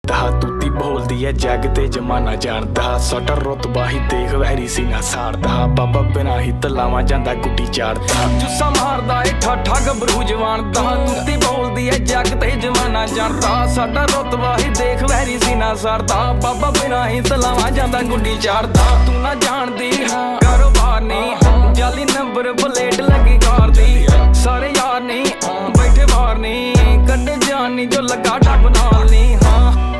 ਤੂਤੀ ਬੋਲਦੀ ਐ ਜੱਗ ਤੇ ਜਮਾਨਾ ਜਾਣਦਾ ਸਾਡਾ ਰੁਤਬਾ ਹੀ ਦੇਖ ਵੈਰੀ ਸੀ ਨਾ ਸਾੜਦਾ ਬਾਬਾ ਬਿਨਾ ਹੀ ਤਲਾਵਾਂ ਜਾਂਦਾ ਗੁੱਡੀ ਚਾੜਦਾ ਜੁੱਸਾ ਮਾਰਦਾ ਏ ਠਾਠਾ ਗੱਭਰੂ ਜਵਾਨ ਦਾ ਤੂਤੀ ਬੋਲਦੀ ਐ ਜੱਗ ਤੇ ਜਮਾਨਾ ਜਾਣਦਾ ਸਾਡਾ ਰੁਤਬਾ ਹੀ ਦੇਖ ਵੈਰੀ ਸੀ ਨਾ ਸਾੜਦਾ ਬਾਬਾ ਬਿਨਾ ਹੀ ਤਲਾਵਾਂ ਜਾਂਦਾ ਗੁੱਡੀ ਚਾੜਦਾ ਤੂੰ ਨਾ ਜਾਣਦੀ ਕਾਰੋਬਾਰ ਨਹੀਂ ਜਾਲੀ ਨੰਬਰ ਪਲੇਟ ਲੱਗੀ ਕਾਰ ਦੀ ਸਾਰੇ ਯਾਰ ਨਹੀਂ ਬੈਠੇ ਬਾਹਰ ਨਹੀਂ ਕੱਢੇ ਜਾਨ ਨਹੀਂ ਜੋ ਲੱਗਾ